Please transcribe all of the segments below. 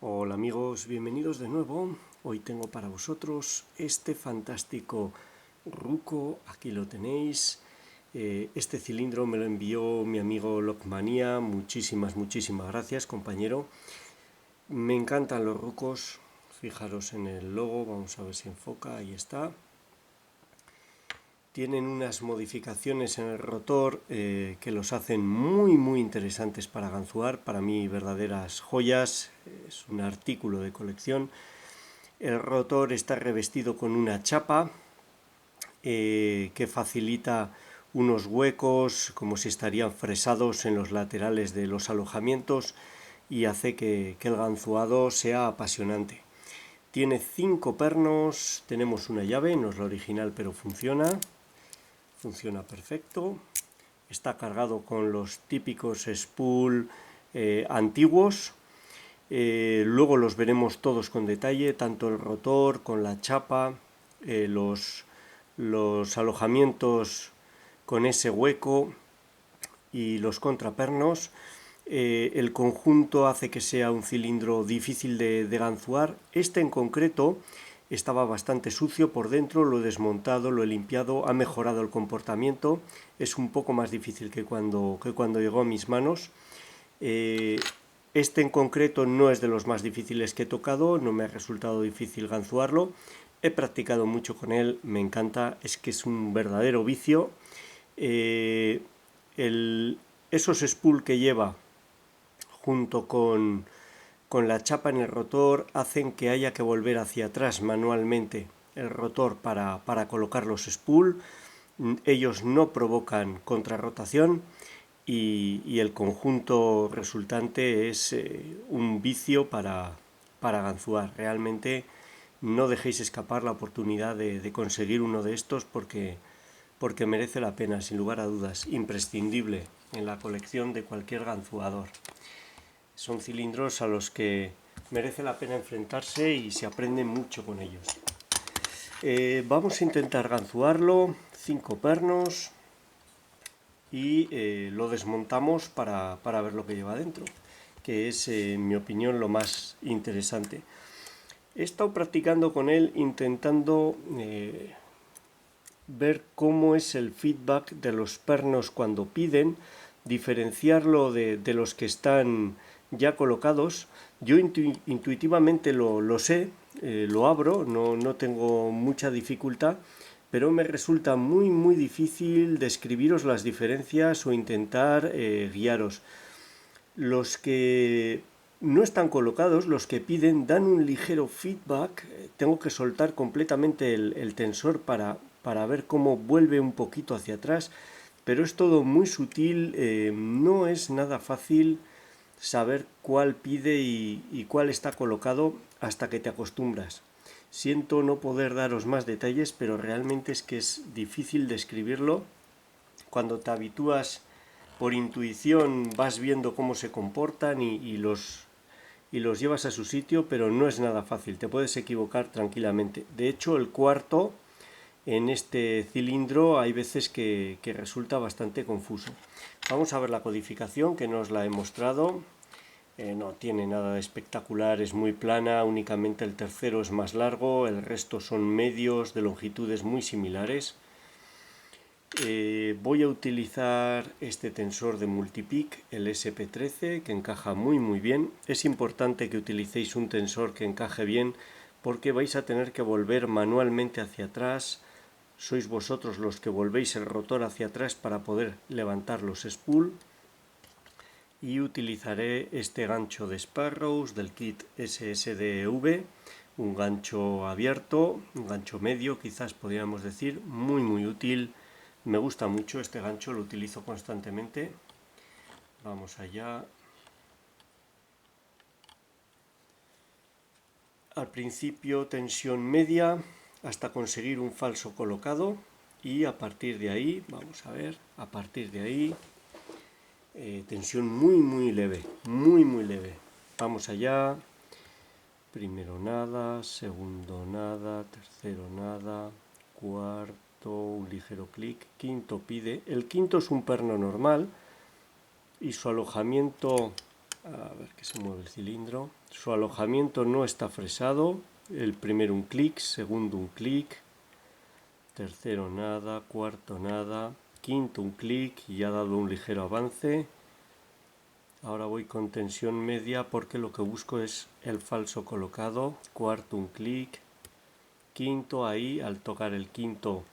Hola amigos, bienvenidos de nuevo. Hoy tengo para vosotros este fantástico Ruco, aquí lo tenéis. Este cilindro me lo envió mi amigo Lockmania, muchísimas gracias compañero. Me encantan los Rucos, fijaros en el logo, vamos a ver si enfoca, ahí está. Tienen unas modificaciones en el rotor que los hacen muy interesantes para ganzuar, para mí verdaderas joyas, es un artículo de colección. El rotor está revestido con una chapa que facilita unos huecos como si estarían fresados en los laterales de los alojamientos y hace que el ganzuado sea apasionante. Tiene 5 pernos, tenemos una llave, no es la original pero funciona perfecto. Está cargado con los típicos spool antiguos. Luego los veremos todos con detalle, tanto el rotor con la chapa, los alojamientos con ese hueco y los contrapernos. El conjunto hace que sea un cilindro difícil de ganzuar. Este en concreto estaba bastante sucio por dentro, lo he desmontado, lo he limpiado, ha mejorado el comportamiento, es un poco más difícil que cuando llegó a mis manos. Este en concreto no es de los más difíciles que he tocado, no me ha resultado difícil ganzuarlo, he practicado mucho con él, me encanta, es que es un verdadero vicio. Esos spool que lleva junto con la chapa en el rotor hacen que haya que volver hacia atrás manualmente el rotor para colocar los spool. Ellos no provocan contrarrotación y el conjunto resultante es un vicio para ganzuar. Realmente no dejéis escapar la oportunidad de conseguir uno de estos porque merece la pena, sin lugar a dudas, imprescindible en la colección de cualquier ganzuador. Son cilindros a los que merece la pena enfrentarse y se aprende mucho con ellos. Vamos a intentar ganzuarlo, 5 pernos, y lo desmontamos para ver lo que lleva dentro, que es, en mi opinión, lo más interesante. He estado practicando con él, intentando ver cómo es el feedback de los pernos cuando piden, diferenciarlo de los que están ya colocados. Yo intuitivamente lo sé, lo abro, no tengo mucha dificultad, pero me resulta muy difícil describiros las diferencias o intentar guiaros. Los que no están colocados, los que piden, dan un ligero feedback. Tengo que soltar completamente el tensor para ver cómo vuelve un poquito hacia atrás, pero es todo muy sutil, no es nada fácil saber cuál pide y cuál está colocado hasta que te acostumbras. Siento no poder daros más detalles, pero realmente es que es difícil describirlo. Cuando te habitúas por intuición vas viendo cómo se comportan y los llevas a su sitio, pero no es nada fácil, te puedes equivocar tranquilamente. De hecho, el cuarto en este cilindro hay veces que resulta bastante confuso. Vamos a ver la codificación, que no os la he mostrado. No tiene nada de espectacular, es muy plana, únicamente el tercero es más largo, el resto son medios de longitudes muy similares. Voy a utilizar este tensor de Multipeak, el SP13, que encaja muy bien. Es importante que utilicéis un tensor que encaje bien porque vais a tener que volver manualmente hacia atrás. Sois vosotros los que volvéis el rotor hacia atrás para poder levantar los spool. Y utilizaré este gancho de Sparrows del kit SSDV, un gancho abierto, un gancho medio quizás podríamos decir, muy útil. Me gusta mucho este gancho, lo utilizo constantemente. Vamos allá. Al principio tensión media hasta conseguir un falso colocado y a partir de ahí, vamos a ver, a partir de ahí tensión muy leve, muy leve. Vamos allá. Primero nada, segundo nada, tercero nada, cuarto un ligero clic, quinto pide. El quinto es un perno normal y su alojamiento A ver que se mueve el cilindro. Su alojamiento no está fresado. El primero un clic, segundo un clic, tercero nada, cuarto nada, quinto un clic y ha dado un ligero avance. Ahora voy con tensión media porque lo que busco es el falso colocado. Cuarto un clic, quinto ahí, al tocar el quinto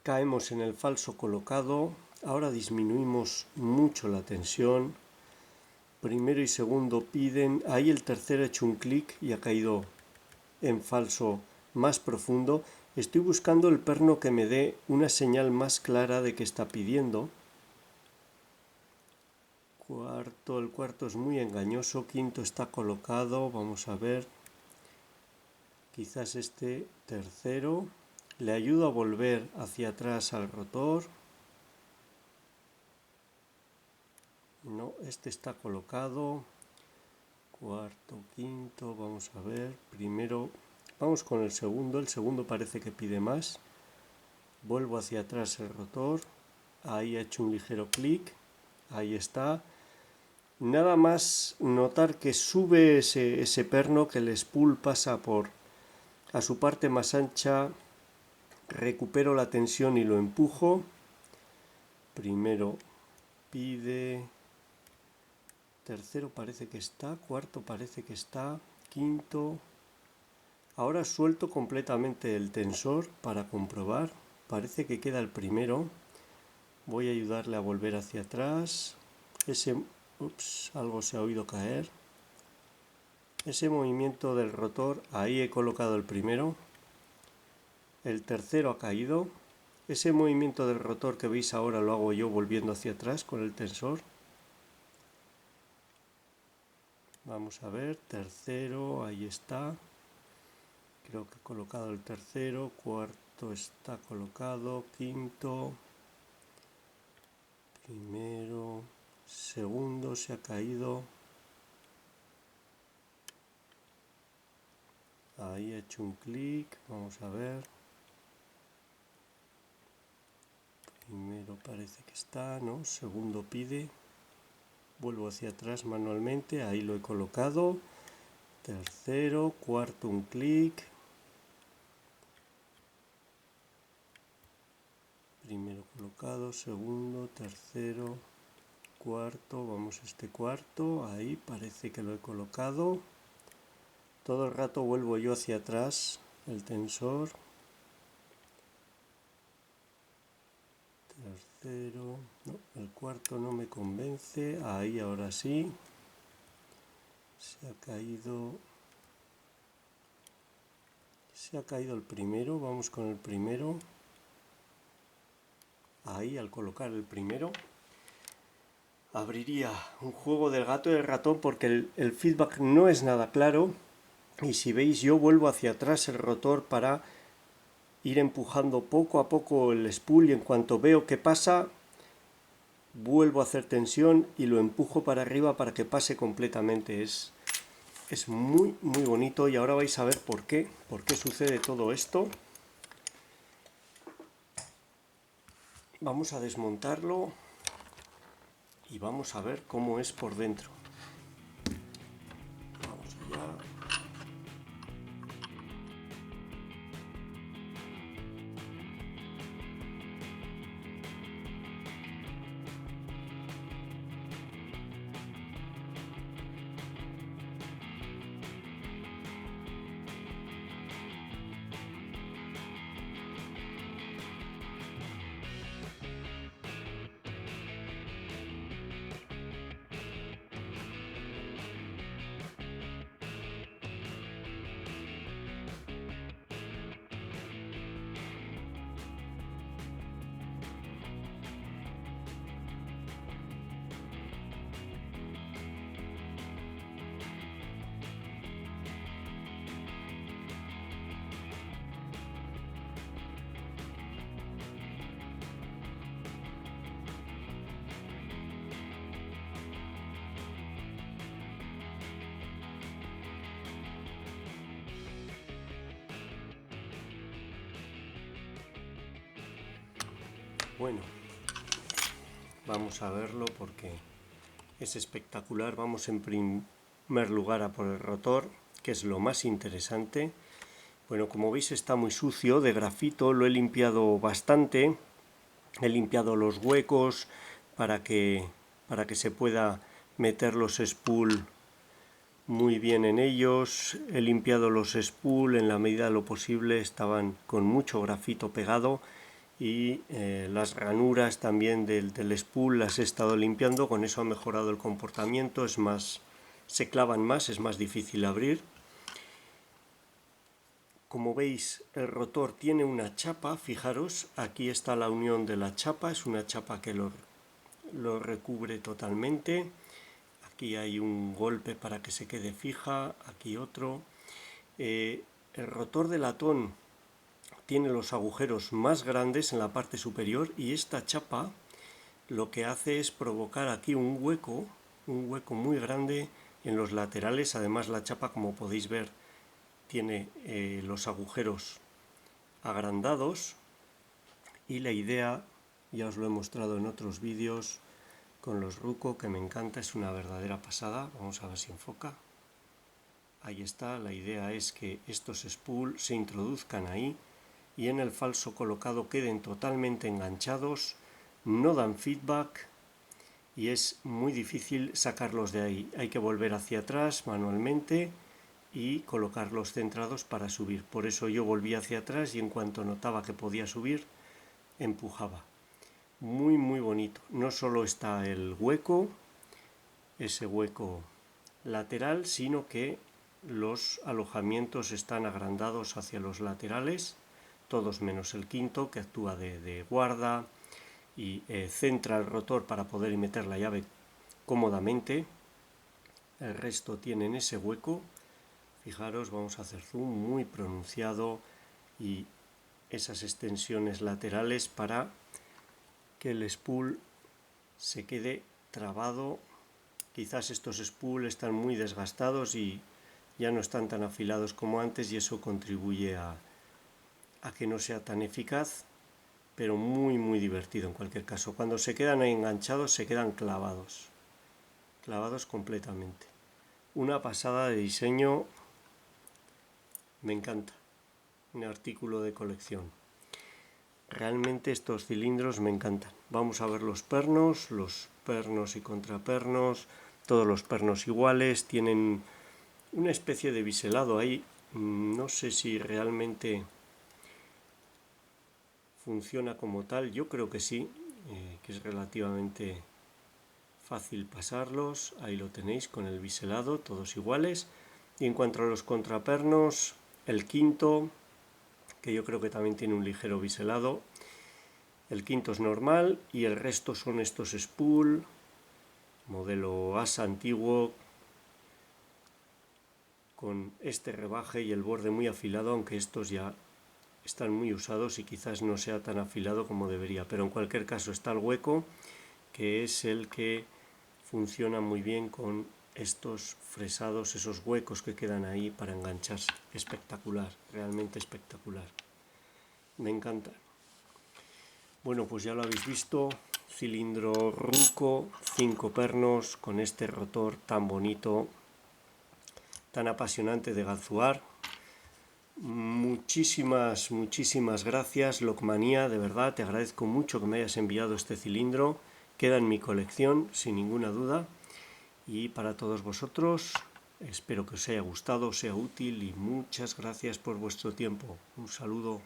caemos en el falso colocado. Ahora disminuimos mucho la tensión. Primero y segundo piden, ahí el tercero ha hecho un clic y ha caído en falso más profundo. Estoy buscando el perno que me dé una señal más clara de que está pidiendo. Cuarto, el cuarto es muy engañoso, quinto está colocado, vamos a ver. Quizás este tercero. Le ayudo a volver hacia atrás al rotor. No, este está colocado. Cuarto, quinto, vamos a ver. Primero, vamos con el segundo parece que pide más. Vuelvo hacia atrás el rotor. Ahí ha hecho un ligero clic. Ahí está. Nada más notar que sube ese perno, que el spool pasa a su parte más ancha, recupero la tensión y lo empujo. Primero pide, tercero parece que está, cuarto parece que está, quinto. Ahora suelto completamente el tensor para comprobar. Parece que queda el primero. Voy a ayudarle a volver hacia atrás. Algo se ha oído caer. Ese movimiento del rotor, ahí he colocado el primero. El tercero ha caído. Ese movimiento del rotor que veis ahora lo hago yo volviendo hacia atrás con el tensor. Vamos a ver, tercero, ahí está. Creo que he colocado el tercero, cuarto está colocado, quinto, primero, segundo se ha caído. Ahí he hecho un clic, vamos a ver. Primero parece que está, ¿no? Segundo pide. Vuelvo hacia atrás manualmente, ahí lo he colocado. Tercero, cuarto un clic. Primero colocado, segundo, tercero, cuarto, vamos a este cuarto, ahí parece que lo he colocado. Todo el rato vuelvo yo hacia atrás el tensor. Tercero, no, el cuarto no me convence, ahí ahora sí. Se ha caído el primero, vamos con el primero. Ahí al colocar el primero abriría un juego del gato y el ratón porque el feedback no es nada claro. Y si veis, yo vuelvo hacia atrás el rotor para ir empujando poco a poco el spool y en cuanto veo que pasa, vuelvo a hacer tensión y lo empujo para arriba para que pase completamente. Es muy muy bonito y ahora vais a ver por qué sucede todo esto. Vamos a desmontarlo y vamos a ver cómo es por dentro. Vamos allá. Bueno, vamos a verlo porque es espectacular. Vamos en primer lugar a por el rotor, que es lo más interesante. Bueno, como veis está muy sucio de grafito, lo he limpiado bastante, he limpiado los huecos para que se pueda meter los spool muy bien en ellos. He limpiado los spool en la medida de lo posible, estaban con mucho grafito pegado, y las ranuras también del spool las he estado limpiando. Con eso ha mejorado el comportamiento, es más, se clavan más, es más difícil abrir. Como veis, el rotor tiene una chapa, fijaros, aquí está la unión de la chapa, es una chapa que lo recubre totalmente. Aquí hay un golpe para que se quede fija, aquí otro. El rotor de latón tiene los agujeros más grandes en la parte superior, y esta chapa lo que hace es provocar aquí un hueco muy grande en los laterales. Además, la chapa, como podéis ver, tiene los agujeros agrandados, y la idea, ya os lo he mostrado en otros vídeos con los Ruco, que me encanta, es una verdadera pasada. Vamos a ver si enfoca. Ahí está, la idea es que estos spool se introduzcan ahí y en el falso colocado queden totalmente enganchados, no dan feedback y es muy difícil sacarlos de ahí. Hay que volver hacia atrás manualmente y colocarlos centrados para subir. Por eso yo volví hacia atrás y en cuanto notaba que podía subir, empujaba. Muy muy bonito. No solo está el hueco, ese hueco lateral, sino que los alojamientos están agrandados hacia los laterales, todos menos el quinto, que actúa de guarda y centra el rotor para poder meter la llave cómodamente. El resto tienen ese hueco. Fijaros, vamos a hacer zoom muy pronunciado, y esas extensiones laterales para que el spool se quede trabado. Quizás estos spool están muy desgastados y ya no están tan afilados como antes, y eso contribuye a que no sea tan eficaz, pero muy muy divertido en cualquier caso. Cuando se quedan ahí enganchados, se quedan clavados completamente. Una pasada de diseño, me encanta, un artículo de colección. Realmente estos cilindros me encantan. Vamos a ver los pernos y contrapernos, todos los pernos iguales, tienen una especie de biselado ahí. No sé si realmente funciona como tal, yo creo que sí, que es relativamente fácil pasarlos. Ahí lo tenéis con el biselado, todos iguales. Y en cuanto a los contrapernos, el quinto, que yo creo que también tiene un ligero biselado, el quinto es normal y el resto son estos spool, modelo ASA antiguo, con este rebaje y el borde muy afilado, aunque estos ya están muy usados y quizás no sea tan afilado como debería, pero en cualquier caso está el hueco, que es el que funciona muy bien con estos fresados, esos huecos que quedan ahí para engancharse. Espectacular, realmente espectacular, me encanta. Bueno, pues ya lo habéis visto, cilindro Ruco, 5 pernos, con este rotor tan bonito, tan apasionante de gazuar. Muchísimas gracias, Lockmanía, de verdad te agradezco mucho que me hayas enviado este cilindro. Queda en mi colección sin ninguna duda, y para todos vosotros espero que os haya gustado, sea útil, y muchas gracias por vuestro tiempo. Un saludo.